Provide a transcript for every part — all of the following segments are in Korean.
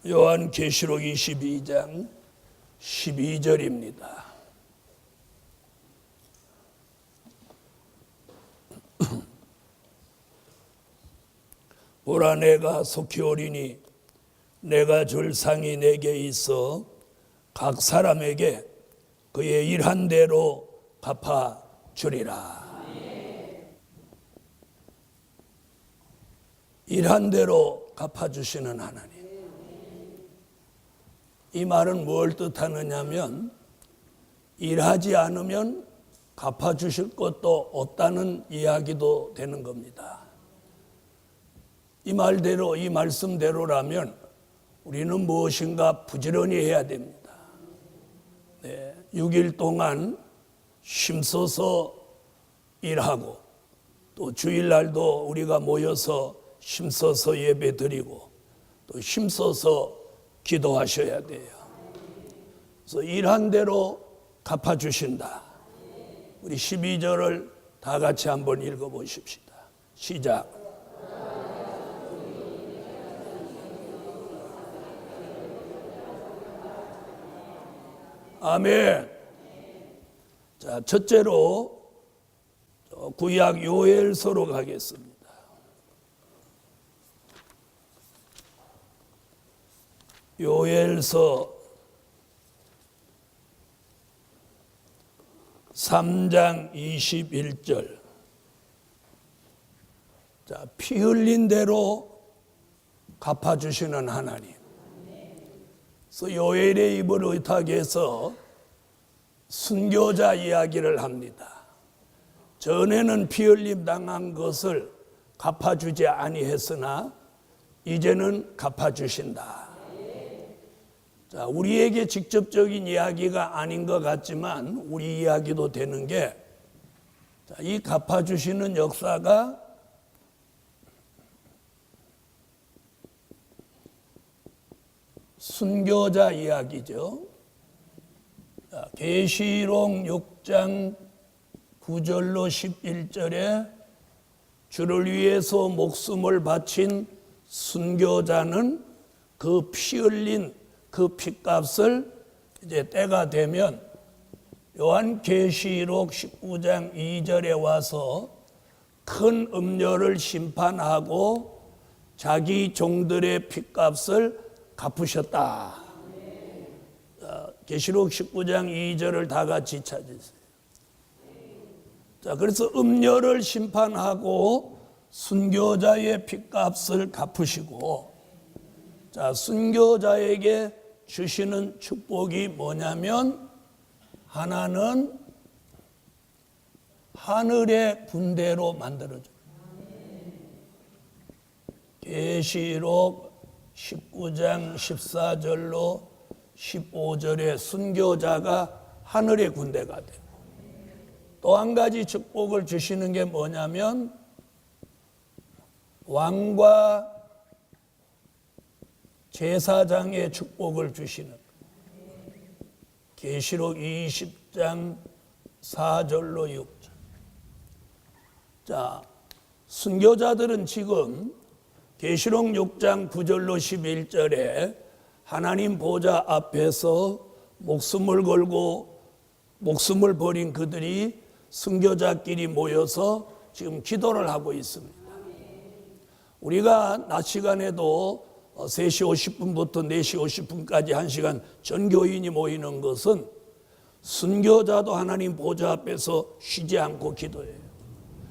요한계시록 22장 12절입니다. 보라, 내가 속히 오리니 내가 줄 상이 내게 있어 각 사람에게 그의 일한 대로 갚아 주리라. 일한 대로 갚아 주시는 하나님. 이 말은 뭘 뜻하느냐면 일하지 않으면 갚아 주실 것도 없다는 이야기도 되는 겁니다. 이 말대로, 이 말씀대로라면 우리는 무엇인가 부지런히 해야 됩니다. 6일 동안 힘써서 일하고, 또 주일날도 우리가 모여서 힘써서 예배 드리고, 또 힘써서 기도하셔야 돼요. 그래서 일한 대로 갚아주신다. 우리 12절을 다 같이 한번 읽어보십시다. 시작. 아멘. 자, 첫째로 구약 요엘서로 가겠습니다. 요엘서 3장 21절. 자, 피 흘린 대로 갚아주시는 하나님. 그래서 요엘의 입을 의탁해서 순교자 이야기를 합니다. 전에는 피 흘림 당한 것을 갚아주지 아니했으나 이제는 갚아주신다. 자, 우리에게 직접적인 이야기가 아닌 것 같지만 우리 이야기도 되는 게, 이 갚아주시는 역사가 순교자 이야기죠. 계시록 6장 9절로 11절에 주를 위해서 목숨을 바친 순교자는 그 피 흘린 그 핏값을 이제 때가 되면 요한계시록 19장 2절에 와서 큰 음료를 심판하고 자기 종들의 핏값을 갚으셨다. 계시록 19장 2절을 다 같이 찾으세요. 자, 그래서 음료를 심판하고 순교자의 핏값을 갚으시고, 자, 순교자에게 주시는 축복이 뭐냐면, 하나는 하늘의 군대로 만들어줍니다. 계시록 19장 14절로 15절에 순교자가 하늘의 군대가 되고, 또 한 가지 축복을 주시는 게 뭐냐면 왕과 제사장의 축복을 주시는, 계시록 20장 4절로 6절. 자, 순교자들은 지금 계시록 6장 9절로 11절에 하나님 보좌 앞에서 목숨을 걸고 목숨을 버린 그들이 순교자끼리 모여서 지금 기도를 하고 있습니다. 우리가 낮 시간에도 3시 50분부터 4시 50분까지 1시간 전교인이 모이는 것은 순교자도 하나님 보좌 앞에서 쉬지 않고 기도해요.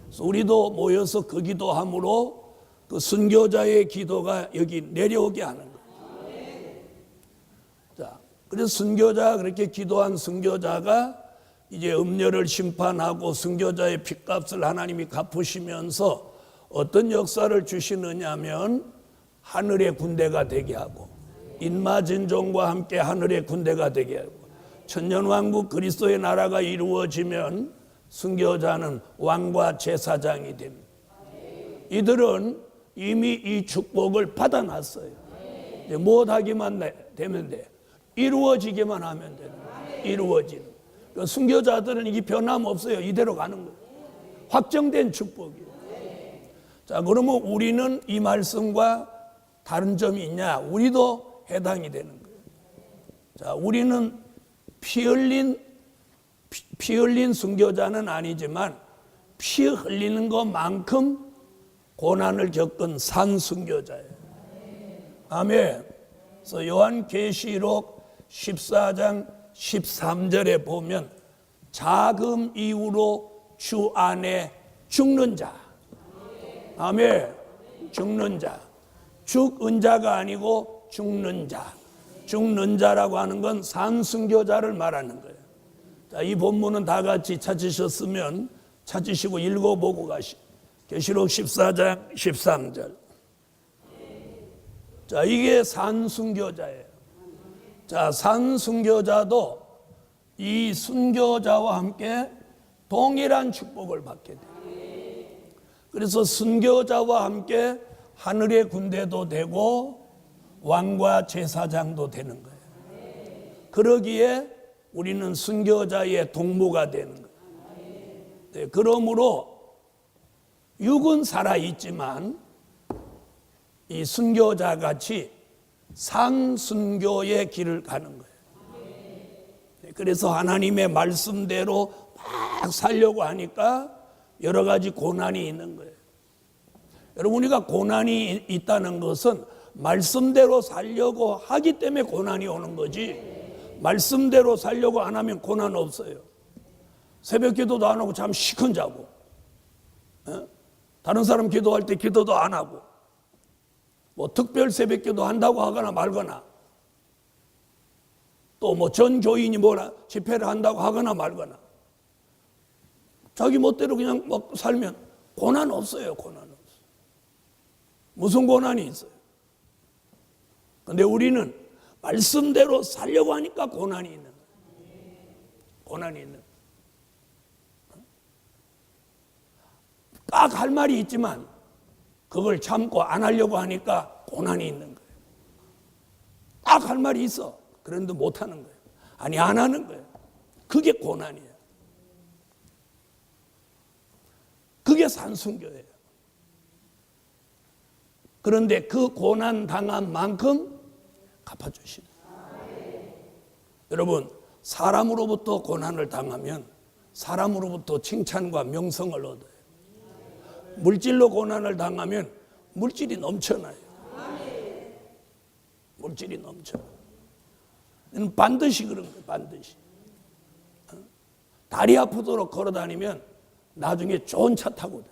그래서 우리도 모여서 그 기도함으로 그 순교자의 기도가 여기 내려오게 하는 거예요. 자, 그래서 순교자, 그렇게 기도한 순교자가 이제 음료를 심판하고 순교자의 핏값을 하나님이 갚으시면서 어떤 역사를 주시느냐면 하늘의 군대가 되게 하고, 인마진종과 함께 하늘의 군대가 되게 하고, 천년왕국 그리스도의 나라가 이루어지면 순교자는 왕과 제사장이 됩니다. 이들은 이미 이 축복을 받아놨어요. 이제 못하기만 되면 돼. 이루어지기만 하면 되는 거예요. 이루어지는. 그러니까 순교자들은 이게 변함없어요. 이대로 가는 거예요. 확정된 축복이에요. 자, 그러면 우리는 이 말씀과 다른 점이 있냐? 우리도 해당이 되는 거예요. 자, 우리는 피 흘린 순교자는 아니지만 피 흘리는 것만큼 고난을 겪은 산 순교자예요. 아멘. 그래서 요한계시록 14장 13절에 보면 자금 이후로 주 안에 죽는 자. 아멘. 죽는 자. 죽은 자가 아니고 죽는 자. 죽는 자라고 하는 건 산순교자를 말하는 거예요. 자, 이 본문은 다 같이 찾으셨으면 찾으시고 읽어보고 가시죠. 계시록 14장 13절. 자, 이게 산순교자예요. 자, 산순교자도 이 순교자와 함께 동일한 축복을 받게 돼요. 그래서 순교자와 함께 하늘의 군대도 되고 왕과 제사장도 되는 거예요. 그러기에 우리는 순교자의 동무가 되는 거예요. 네, 그러므로 육은 살아있지만 이 순교자 같이 산순교의 길을 가는 거예요. 그래서 하나님의 말씀대로 막 살려고 하니까 여러 가지 고난이 있는 거예요. 여러분, 우리가 고난이 있다는 것은 말씀대로 살려고 하기 때문에 고난이 오는 거지, 말씀대로 살려고 안 하면 고난 없어요. 새벽 기도도 안 하고 잠 시큰 자고, 다른 사람 기도할 때 기도도 안 하고, 뭐 특별 새벽 기도 한다고 하거나 말거나, 또 뭐 전 교인이 뭐라 집회를 한다고 하거나 말거나, 자기 멋대로 그냥 막 살면 고난 없어요. 고난 없어요. 무슨 고난이 있어요? 근데 우리는 말씀대로 살려고 하니까 고난이 있는 거예요. 고난이 있는 거예요. 딱 할 말이 있지만 그걸 참고 안 하려고 하니까 고난이 있는 거예요. 딱 할 말이 있어. 그런데 못 하는 거예요. 아니, 안 하는 거예요. 그게 고난이에요. 그게 산순교예요. 그런데 그 고난 당한 만큼 갚아주시는 거예요. 여러분, 사람으로부터 고난을 당하면 사람으로부터 칭찬과 명성을 얻어요. 물질로 고난을 당하면 물질이 넘쳐나요. 물질이 넘쳐나요. 반드시 그런 거예요. 반드시. 다리 아프도록 걸어다니면 나중에 좋은 차 타고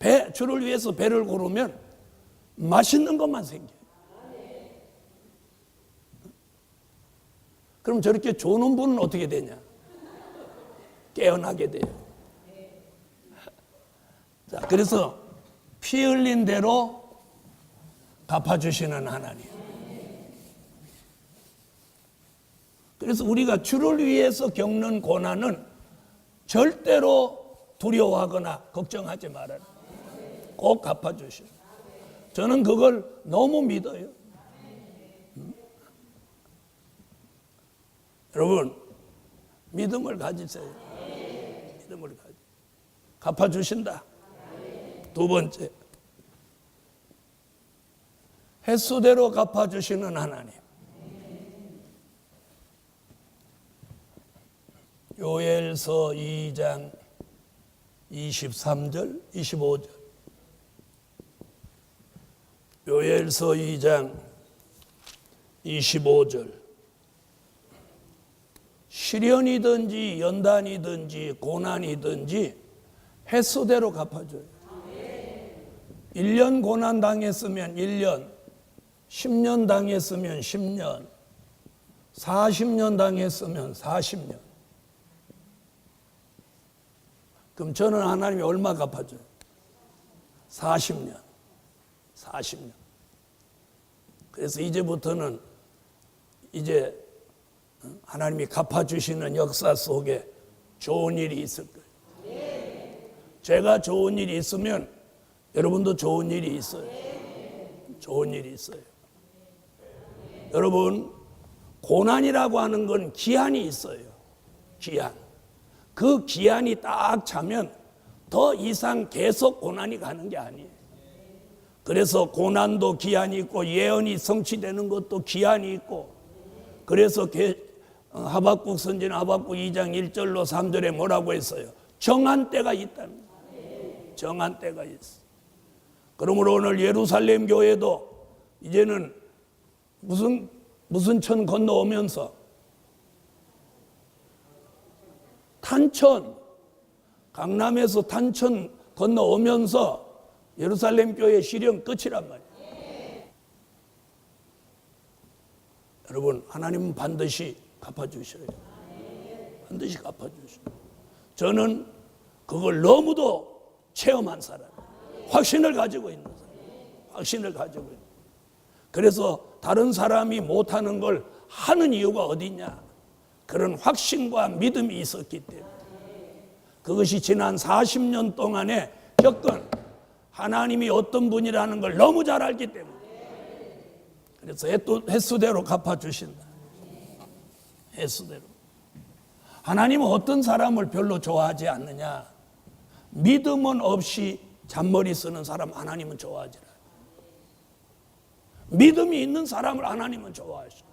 다녀요. 주를 위해서 배를 고르면 맛있는 것만 생겨요. 그럼 저렇게 조는 분은 어떻게 되냐? 깨어나게 돼요. 자, 그래서 피 흘린 대로 갚아주시는 하나님. 그래서 우리가 주를 위해서 겪는 고난은 절대로 두려워하거나 걱정하지 말아요. 꼭 갚아주시오. 저는 그걸 너무 믿어요. 여러분, 믿음을 가지세요. 믿음을 가지. 갚아주신다. 두 번째, 횟수대로 갚아주시는 하나님. 요엘서 2장 23절, 25절. 요엘서 2장 25절. 시련이든지 연단이든지 고난이든지 횟수대로 갚아줘요. 1년 고난 당했으면 1년, 10년 당했으면 10년, 40년 당했으면 40년. 그럼 저는 하나님이 얼마 갚아줘요? 40년. 40년. 그래서 이제부터는 이제 하나님이 갚아주시는 역사 속에 좋은 일이 있을 거예요. 제가 좋은 일이 있으면 여러분도 좋은 일이 있어요. 좋은 일이 있어요. 여러분, 고난이라고 하는 건 기한이 있어요. 기한. 그 기한이 딱 차면 더 이상 계속 고난이 가는 게 아니에요. 그래서 고난도 기한이 있고 예언이 성취되는 것도 기한이 있고, 그래서 하박국 선지는 하박국 2장 1절로 3절에 뭐라고 했어요? 정한 때가 있다는 거예요. 정한 때가 있어. 그러므로 오늘 예루살렘 교회도 이제는 무슨 천 건너오면서 탄천, 강남에서 탄천 건너오면서 예루살렘 교회 시련 끝이란 말이에요. 여러분, 하나님은 반드시 갚아주셔요. 반드시 갚아주셔요. 저는 그걸 너무도 체험한 사람이에요. 확신을 가지고 있는 사람이에요. 확신을 가지고 있는. 그래서 다른 사람이 못하는 걸 하는 이유가 어디냐? 그런 확신과 믿음이 있었기 때문에. 그것이 지난 40년 동안에 겪은 하나님이 어떤 분이라는 걸 너무 잘 알기 때문에. 그래서 횟수대로 갚아주신다. 횟수대로. 하나님은 어떤 사람을 별로 좋아하지 않느냐? 믿음은 없이 잔머리 쓰는 사람 하나님은 좋아하지 않아요. 믿음이 있는 사람을 하나님은 좋아하셔.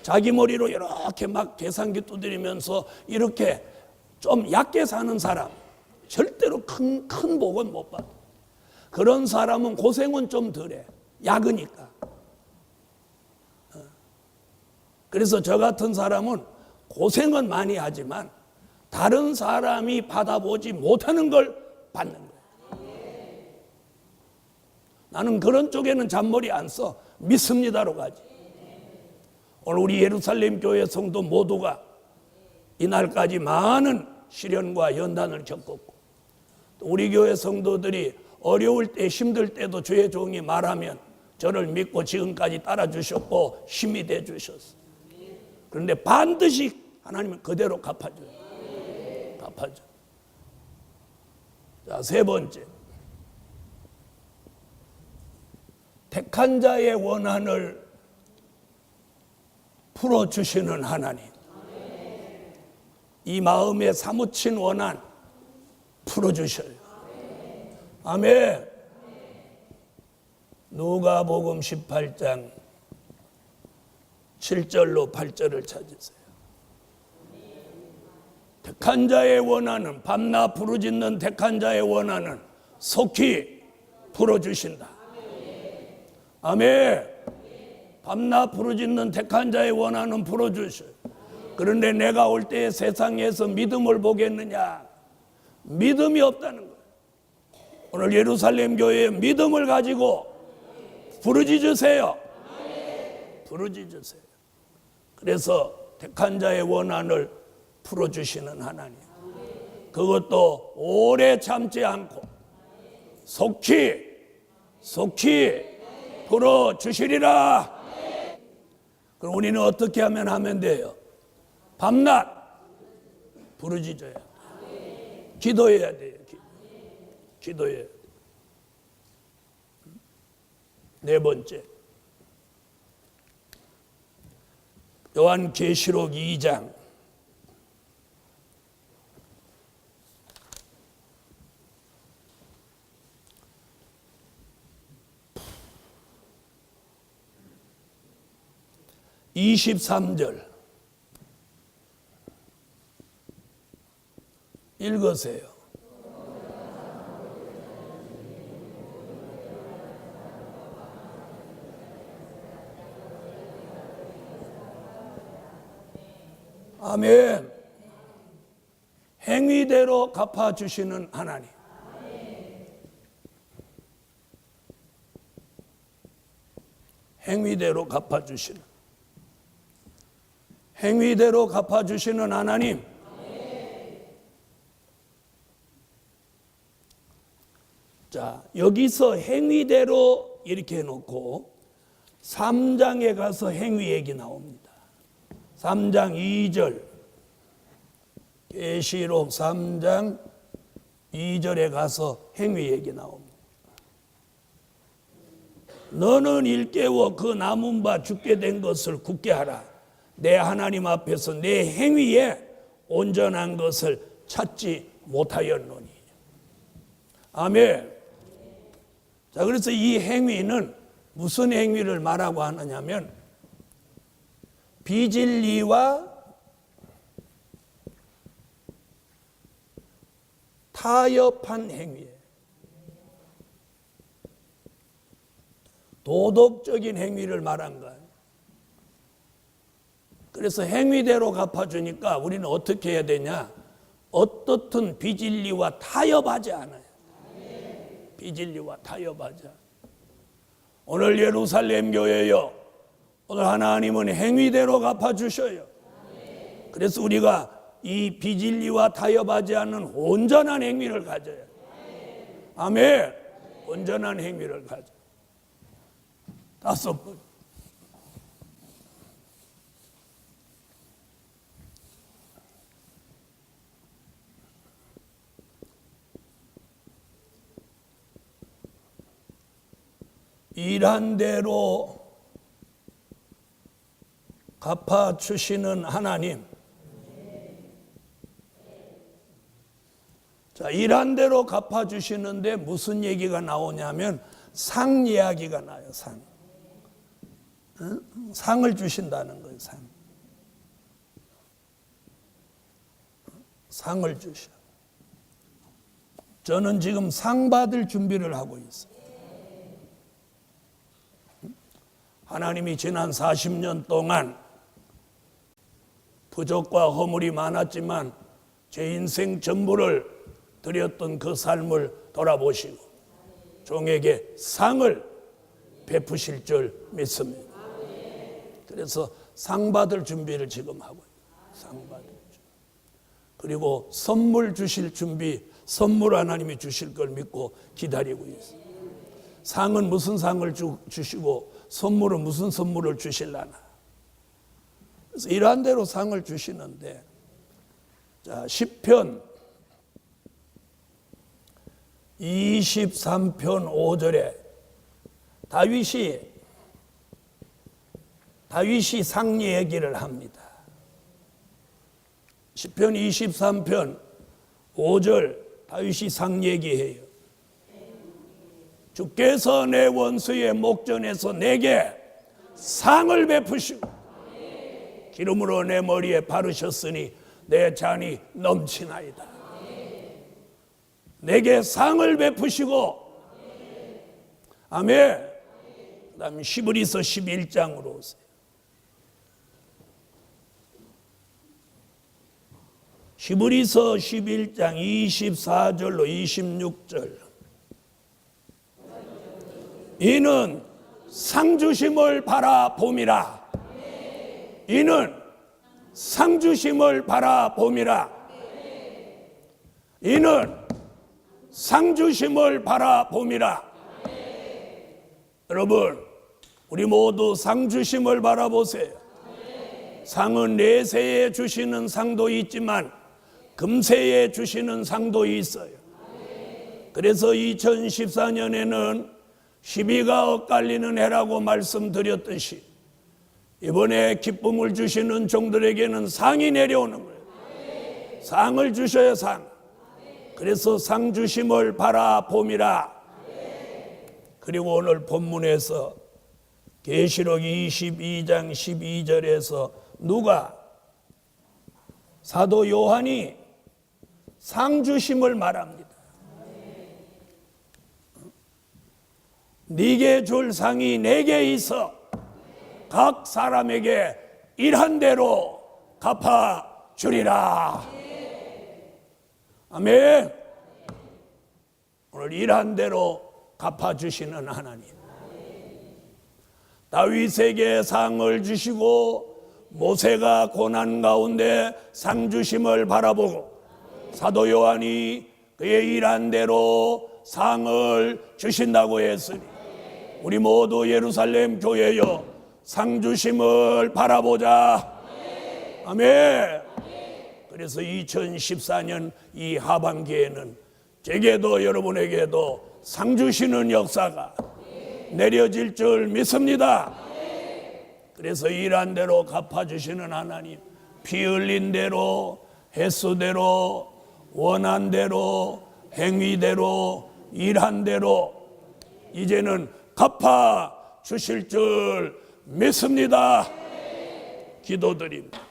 자기 머리로 이렇게 막 계산기 두드리면서 이렇게 좀 얕게 사는 사람, 절대로 큰 복은 못 받아. 그런 사람은 고생은 좀 덜해. 약으니까. 그래서 저 같은 사람은 고생은 많이 하지만 다른 사람이 받아보지 못하는 걸 받는 거예요. 나는 그런 쪽에는 잔머리 안 써. 믿습니다로 가지. 오늘 우리 예루살렘 교회 성도 모두가 이날까지 많은 시련과 연단을 겪었고, 또 우리 교회 성도들이 어려울 때 힘들 때도 주의 종이 말하면 저를 믿고 지금까지 따라주셨고 힘이 돼주셨어요. 그런데 반드시 하나님은 그대로 갚아줘요. 갚아줘. 자, 세 번째, 택한 자의 원한을 풀어주시는 하나님. 이 마음에 사무친 원한 풀어주셔요. 아멘. 누가복음 18장 7절로 8절을 찾으세요. 택한 자의 원한은, 밤낮 부르짖는 택한 자의 원한은 속히 풀어주신다. 아멘. 밤낮 부르짖는 택한 자의 원한은 풀어주셔요. 그런데 내가 올 때 세상에서 믿음을 보겠느냐? 믿음이 없다는 거예요. 오늘 예루살렘 교회에 믿음을 가지고 부르짖으세요. 부르짖으세요. 그래서 택한 자의 원한을 풀어주시는 하나님. 그것도 오래 참지 않고 속히 풀어주시리라. 그럼 우리는 어떻게 하면 돼요? 밤낮 부르짖어야 돼요. 기도해야 돼요. 기도해야 돼요. 네 번째, 요한계시록 2장 23절 읽으세요. 아멘. 행위대로 갚아주시는 하나님. 행위대로 갚아주시는 하나님. 자, 여기서 행위대로 이렇게 해놓고 3장에 가서 행위 얘기 나옵니다. 3장 2절, 계시록 3장 2절에 가서 행위 얘기 나옵니다. 너는 일깨워 그 남은 바 죽게 된 것을 굳게 하라. 내 하나님 앞에서 내 행위에 온전한 것을 찾지 못하였노니. 아멘. 자, 그래서 이 행위는 무슨 행위를 말하고 하느냐면 비진리와 타협한 행위예요. 도덕적인 행위를 말한 거예요. 그래서 행위대로 갚아주니까 우리는 어떻게 해야 되냐? 어떻든 비진리와 타협하지 않아요. 비진리와 타협하지 않아요. 오늘 예루살렘 교회요, 오늘 하나님은 행위대로 갚아주셔요. 그래서 우리가 이 비진리와 타협하지 않는 온전한 행위를 가져야 돼요. 아멘. 온전한 행위를 가져. 다섯 번. 일한 대로 갚아주시는 하나님. 자, 일한 대로 갚아주시는데 무슨 얘기가 나오냐면 상 이야기가 나요. 상. 상을 주신다는 거예요. 상을 주셔. 저는 지금 상 받을 준비를 하고 있어요. 하나님이 지난 40년 동안 부족과 허물이 많았지만 제 인생 전부를 드렸던 그 삶을 돌아보시고 종에게 상을 베푸실 줄 믿습니다. 그래서 상 받을 준비를 지금 하고 있어요. 상 받을 준비. 그리고 선물 주실 준비, 선물 하나님이 주실 걸 믿고 기다리고 있어요. 상은 무슨 상을 주시고 선물은 무슨 선물을 주실라나. 그래서 이러한 대로 상을 주시는데, 자, 시편 23편 5절에 다윗이 상 얘기를 합니다. 시편 23편 5절 다윗이 상 얘기해요. 주께서 내 원수의 목전에서 내게 상을 베푸시고 기름으로 내 머리에 바르셨으니 내 잔이 넘치나이다. 내게 상을 베푸시고, 아멘. 그 다음에 히브리서 11장으로 오세요. 히브리서 11장 24절로 26절. 이는 상주심을 바라봄이라. 이는 상주심을 바라봄이라. 이는 상주심을 바라봄이라. 여러분, 우리 모두 상주심을 바라보세요. 상은 내세에 주시는 상도 있지만 금세에 주시는 상도 있어요. 그래서 2014년에는 시비가 엇갈리는 해라고 말씀드렸듯이 이번에 기쁨을 주시는 종들에게는 상이 내려오는 거예요. 상을 주셔야 상. 그래서 상 주심을 바라봄이라. 그리고 오늘 본문에서 계시록 22장 12절에서 누가? 사도 요한이 상 주심을 말합니다. 네게 줄 상이 내게 있어 각 사람에게 일한 대로 갚아 주리라. 아멘. 오늘 일한 대로 갚아 주시는 하나님. 다윗에게 상을 주시고 모세가 고난 가운데 상 주심을 바라보고 사도 요한이 그의 일한 대로 상을 주신다고 했으니 우리 모두 예루살렘 교회여 상 주심을 바라보자. 아멘. 그래서 2014년 이 하반기에는 제게도 여러분에게도 상 주시는 역사가 내려질 줄 믿습니다. 그래서 일한 대로 갚아주시는 하나님, 피 흘린 대로, 횟수대로, 원한 대로, 행위대로, 일한 대로 이제는 갚아 주실 줄 믿습니다. 기도드립니다.